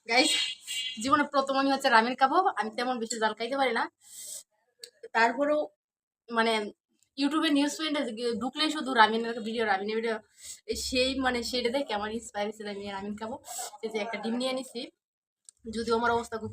Guys, জীবনে প্রথম আমি হচ্ছে রামেন খাবো। আমি তেমন বেশি জাল খাইতে পারি না। তারপরেও মানে ইউটিউবে নিউজ ফিডে ঢুকলেই শুধু রামিনের ভিডিও সেই মানে সেটা দেখে আমার ইন্সপায়ার হয়েছিল আমি রামিন খাবো। এই যে একটা ডিম নিয়ে নিছি, যদিও আমার অবস্থা খুব